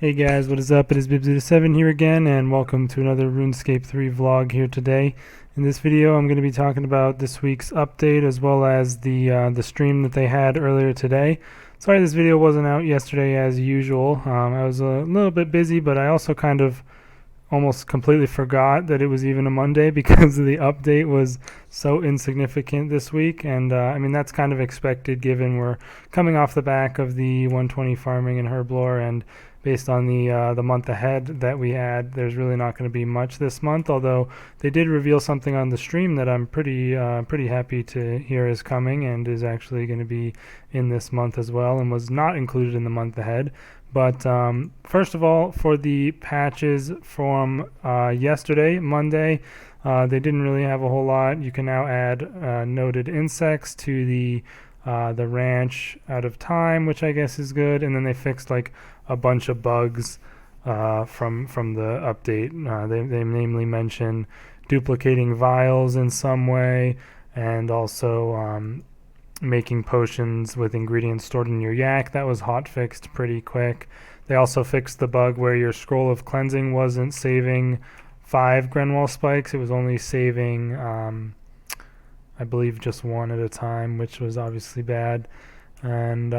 Hey guys, what is up? It is Bibs87 here again, and welcome to another RuneScape 3 vlog here today. In this video, I'm going to be talking about this week's update as well as the stream that they had earlier today. Sorry this video wasn't out yesterday as usual. I was a little bit busy, but I also kind of almost completely forgot that it was even a Monday because the update was so insignificant this week, and I mean that's kind of expected given we're coming off the back of the 120 farming and herblore, and based on the month ahead that we had, there's really not going to be much this month, although they did reveal something on the stream that I'm pretty happy to hear is coming and is actually going to be in this month as well and was not included in the month ahead. But first of all, for the patches from yesterday, Monday, they didn't really have a whole lot. You can now add noted insects to the ranch out of time, which I guess is good. And then they fixed like a bunch of bugs from the update. They namely mention duplicating vials in some way, and also making potions with ingredients stored in your yak. That was hot fixed pretty quick. They also fixed the bug where your scroll of cleansing wasn't saving 5 Grenwall spikes. It was only saving I believe just 1 at a time, which was obviously bad. And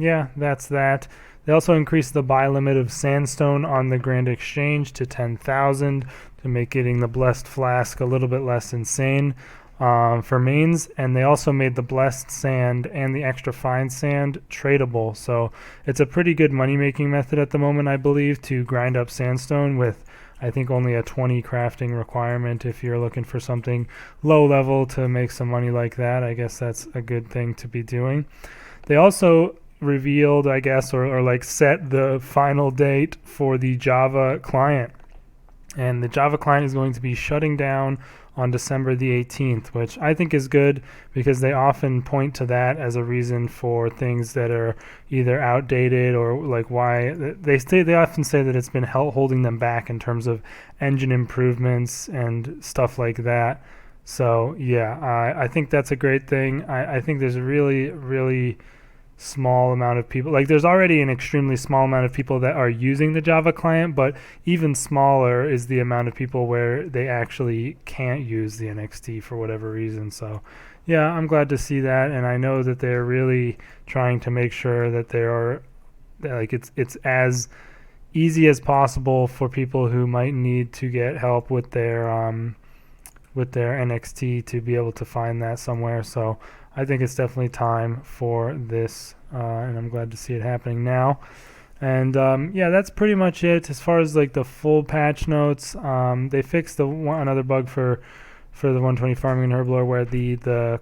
yeah, that's that. They also increased the buy limit of sandstone on the Grand Exchange to 10,000 to make getting the Blessed Flask a little bit less insane for mains, and they also made the Blessed Sand and the Extra Fine Sand tradable. So it's a pretty good money-making method at the moment, I believe, to grind up sandstone with, I think, only a 20 crafting requirement. If you're looking for something low level to make some money like that, I guess that's a good thing to be doing. They also revealed, I guess, or like set the final date for the Java client. And the Java client is going to be shutting down on December the 18th, which I think is good because they often point to that as a reason for things that are either outdated or like why they often say that it's been holding them back in terms of engine improvements and stuff like that. So yeah, I think that's a great thing. I think there's a really small amount of people, like there's already an extremely small amount of people that are using the Java client, but even smaller is the amount of people where they actually can't use the NXT for whatever reason. So yeah, I'm glad to see that, and I know that they're really trying to make sure that they are like it's as easy as possible for people who might need to get help with their NXT to be able to find that somewhere. So I think it's definitely time for this, and I'm glad to see it happening now. And yeah, that's pretty much it as far as like the full patch notes. They fixed another bug for the 120 farming and herblore where the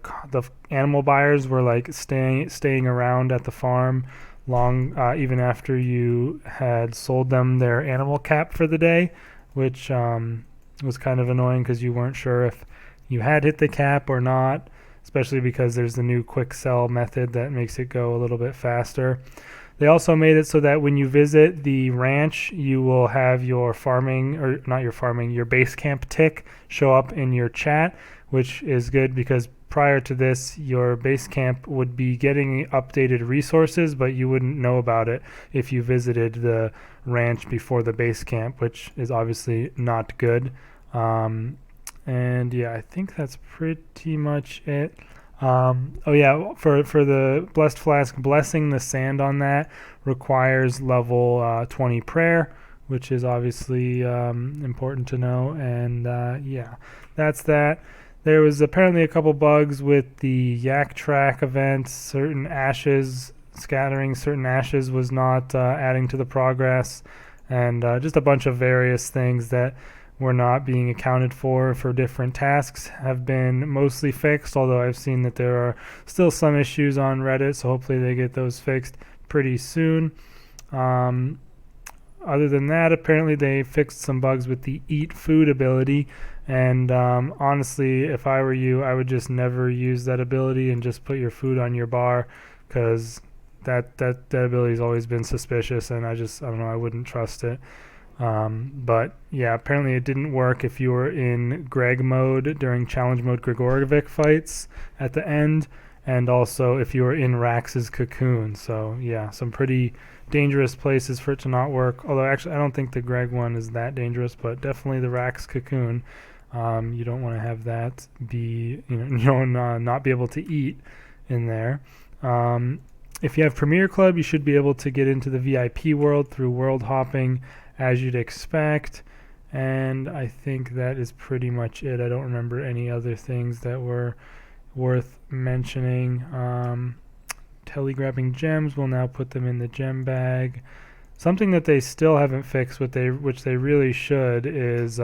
animal buyers were like staying around at the farm long even after you had sold them their animal cap for the day, which was kind of annoying because you weren't sure if you had hit the cap or not, especially because there's the new quick sell method that makes it go a little bit faster. They also made it so that when you visit the ranch, you will have your farming, or not your farming, your base camp tick show up in your chat, which is good because prior to this, your base camp would be getting updated resources, but you wouldn't know about it if you visited the ranch before the base camp, which is obviously not good. And yeah, I think that's pretty much it. Oh yeah, for the Blessed Flask, blessing the sand on that requires level 20 prayer, which is obviously important to know. And yeah, that's that. There was apparently a couple bugs with the Yak Track event. Scattering certain ashes was not adding to the progress, and just a bunch of various things that were not being accounted for different tasks have been mostly fixed, although I've seen that there are still some issues on Reddit, so hopefully they get those fixed pretty soon. Other than that, apparently they fixed some bugs with the eat food ability, and honestly, if I were you, I would just never use that ability and just put your food on your bar, because that ability has always been suspicious, and I don't know, I wouldn't trust it. But yeah, apparently it didn't work if you were in Greg mode during challenge mode Gregorovic fights at the end, and also if you were in Rax's cocoon. So yeah, some pretty dangerous places for it to not work. Although actually I don't think the Greg one is that dangerous, but definitely the Rax Cocoon. You don't want to have that be, not be able to eat in there. If you have Premier Club, you should be able to get into the VIP world through world hopping as you'd expect. And I think that is pretty much it. I don't remember any other things that were worth mentioning. Telegrabbing gems, will now put them in the gem bag. Something that they still haven't fixed, which they really should, is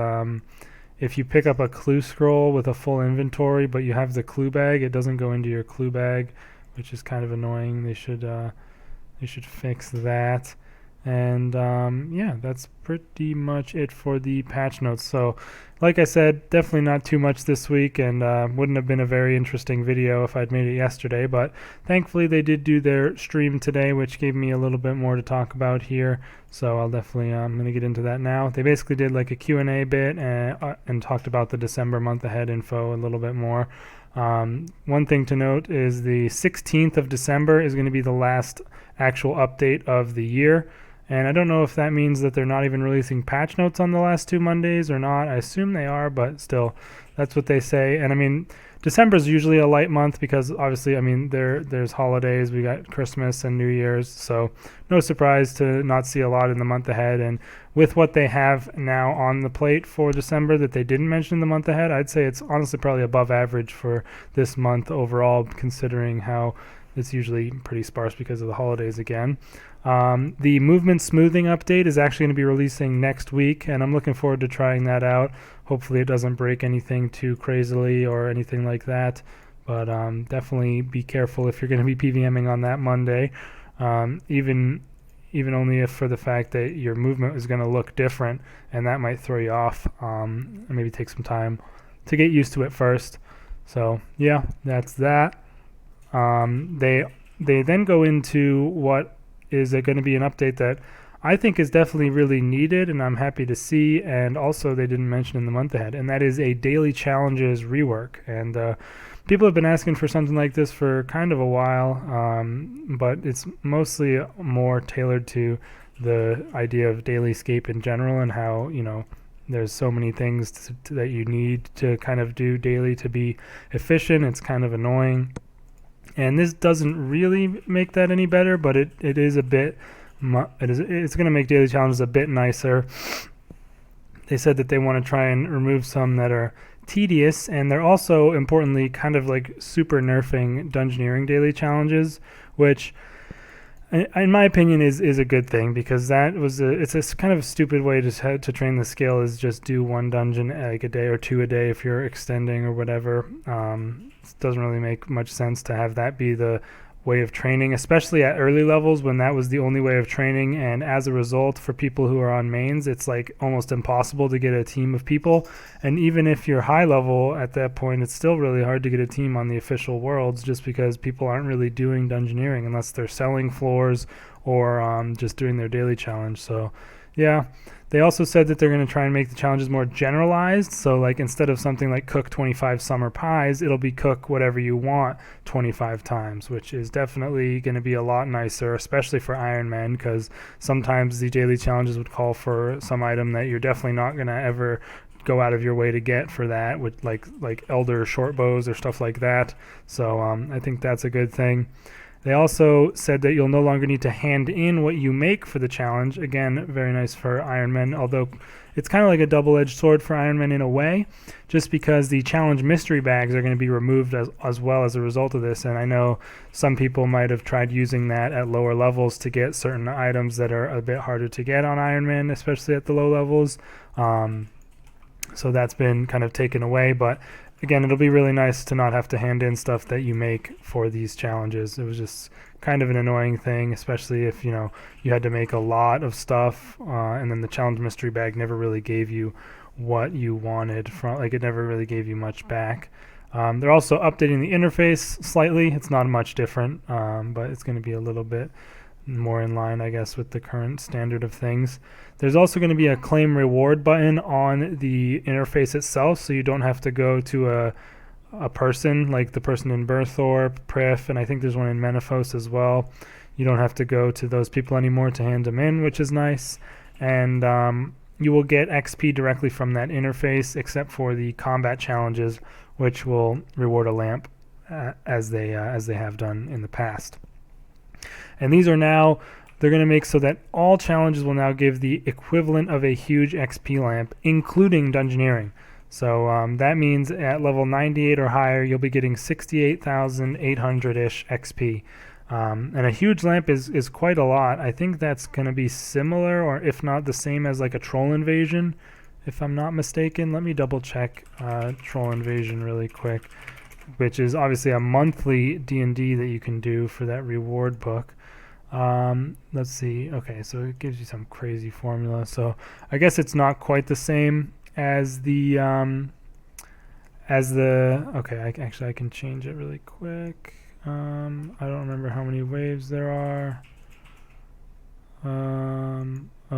if you pick up a clue scroll with a full inventory, but you have the clue bag, it doesn't go into your clue bag, which is kind of annoying. They should fix that. And yeah, that's pretty much it for the patch notes. So like I said, definitely not too much this week, and wouldn't have been a very interesting video if I'd made it yesterday, but thankfully they did do their stream today, which gave me a little bit more to talk about here. So I'll definitely, I'm going to get into that now. They basically did like a Q&A bit and talked about the December month ahead info a little bit more. One thing to note is the 16th of December is going to be the last actual update of the year. And I don't know if that means that they're not even releasing patch notes on the last 2 Mondays or not. I assume they are, but still, that's what they say. And I mean, December is usually a light month because obviously, I mean, there's holidays. We got Christmas and New Year's, so no surprise to not see a lot in the month ahead. And with what they have now on the plate for December that they didn't mention in the month ahead, I'd say it's honestly probably above average for this month overall, considering how it's usually pretty sparse because of the holidays again. The movement smoothing update is actually going to be releasing next week, and I'm looking forward to trying that out. Hopefully it doesn't break anything too crazily or anything like that, but definitely be careful if you're going to be PVMing on that Monday, even only if for the fact that your movement is going to look different, and that might throw you off, and maybe take some time to get used to it first. So yeah, that's that. They then go into what is going to be an update that I think is definitely really needed, and I'm happy to see, and also they didn't mention in the month ahead, and that is a daily challenges rework. And people have been asking for something like this for kind of a while, but it's mostly more tailored to the idea of daily scape in general, and how, there's so many things that you need to kind of do daily to be efficient. It's kind of annoying. And this doesn't really make that any better, but it is a bit, it's going to make daily challenges a bit nicer. They said that they want to try and remove some that are tedious, and they're also, importantly, kind of like super nerfing dungeoneering daily challenges, which, in my opinion, is a good thing, because it's a kind of stupid way to train the skill, is just do one dungeon like a day or two a day if you're extending or whatever. It doesn't really make much sense to have that be the way of training, especially at early levels when that was the only way of training. And as a result, for people who are on mains, it's like almost impossible to get a team of people. And even if you're high level at that point, it's still really hard to get a team on the official worlds, just because people aren't really doing dungeoneering unless they're selling floors or just doing their daily challenge. So yeah. They also said that they're going to try and make the challenges more generalized. So like instead of something like cook 25 summer pies, it'll be cook whatever you want 25 times, which is definitely going to be a lot nicer, especially for Iron Men, because sometimes the daily challenges would call for some item that you're definitely not going to ever go out of your way to get for that, with like elder short bows or stuff like that. So I think that's a good thing. They also said that you'll no longer need to hand in what you make for the challenge. Again, very nice for Iron Men, although it's kind of like a double-edged sword for Iron Men in a way, just because the challenge mystery bags are going to be removed as well as a result of this. And I know some people might have tried using that at lower levels to get certain items that are a bit harder to get on Iron Man, especially at the low levels. So that's been kind of taken away, but again, it'll be really nice to not have to hand in stuff that you make for these challenges. It was just kind of an annoying thing, especially if, you had to make a lot of stuff, and then the challenge mystery bag never really gave you what you wanted from, it never really gave you much back. They're also updating the interface slightly. It's not much different, but it's going to be a little bit more in line, I guess, with the current standard of things. There's also going to be a claim reward button on the interface itself, so you don't have to go to a person like the person in Berthorpe, Prif, and I think there's one in Menaphos as well. You don't have to go to those people anymore to hand them in, which is nice. And you will get XP directly from that interface, except for the combat challenges, which will reward a lamp as they have done in the past. And these are now, they're going to make so that all challenges will now give the equivalent of a huge XP lamp, including Dungeoneering. So that means at level 98 or higher, you'll be getting 68,800-ish XP. And a huge lamp is quite a lot. I think that's going to be similar, or if not the same as like a troll invasion, if I'm not mistaken. Let me double check troll invasion really quick, which is obviously a monthly D&D that you can do for that reward book. Let's see. Okay, so it gives you some crazy formula. So I guess it's not quite the same as the okay, I can change it really quick. I don't remember how many waves there are. Oh,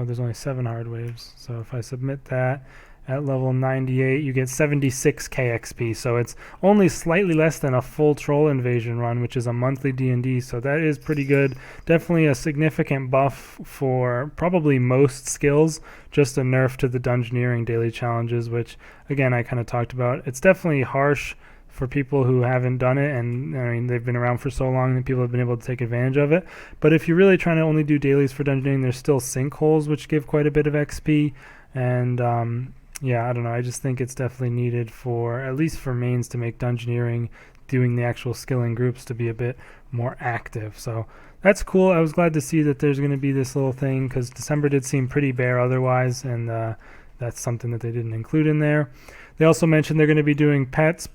there's only 7 hard waves. So if I submit that at level 98, you get 76k XP. So it's only slightly less than a full troll invasion run, which is a monthly D&D. So that is pretty good. Definitely a significant buff for probably most skills. Just a nerf to the Dungeoneering daily challenges, which again I kind of talked about. It's definitely harsh for people who haven't done it, and I mean they've been around for so long that people have been able to take advantage of it. But if you're really trying to only do dailies for Dungeoneering, there's still sinkholes which give quite a bit of XP. And yeah, I don't know, I just think it's definitely needed for, at least for mains, to make Dungeoneering, doing the actual skilling groups, to be a bit more active. So that's cool. I was glad to see that there's going to be this little thing, because December did seem pretty bare otherwise, and that's something that they didn't include in there. They also mentioned they're going to be doing pet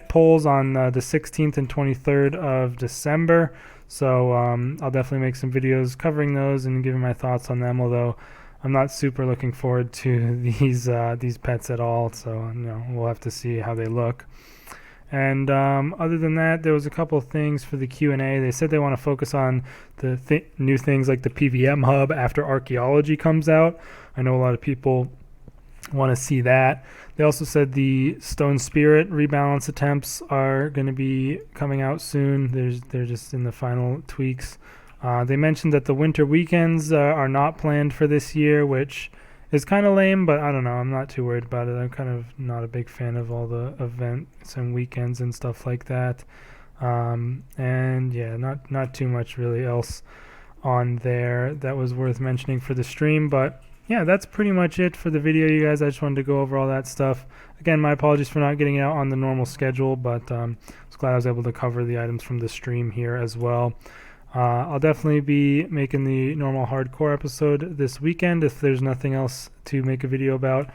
polls on the 16th and 23rd of December. So I'll definitely make some videos covering those and giving my thoughts on them, although I'm not super looking forward to these pets at all. So you know, we'll have to see how they look. And other than that, there was a couple of things for the Q&A. They said they want to focus on the new things like the PVM hub after archaeology comes out. I know a lot of people want to see that. They also said the Stone Spirit rebalance attempts are going to be coming out soon. They're just in the final tweaks. They mentioned that the winter weekends are not planned for this year, which is kind of lame, but I don't know. I'm not too worried about it. I'm kind of not a big fan of all the events and weekends and stuff like that. And yeah, not too much really else on there that was worth mentioning for the stream, but yeah, that's pretty much it for the video, you guys. I just wanted to go over all that stuff. Again, my apologies for not getting it out on the normal schedule, but I was glad I was able to cover the items from the stream here as well. I'll definitely be making the normal hardcore episode this weekend if there's nothing else to make a video about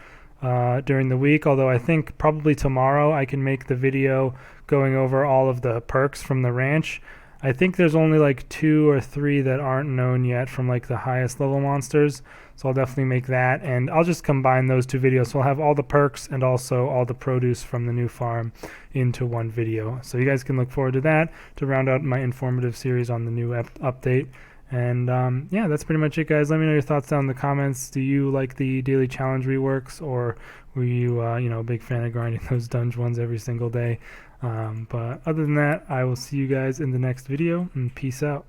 during the week, although I think probably tomorrow I can make the video going over all of the perks from the ranch. I think there's only like 2 or 3 that aren't known yet from like the highest level monsters, so I'll definitely make that, and I'll just combine those 2 videos, so I'll have all the perks and also all the produce from the new farm into one video. So you guys can look forward to that to round out my informative series on the new update. And yeah, that's pretty much it, guys. Let me know your thoughts down in the comments. Do you like the daily challenge reworks, or were you you know, a big fan of grinding those dungeon ones every single day? But other than that, I will see you guys in the next video, and peace out.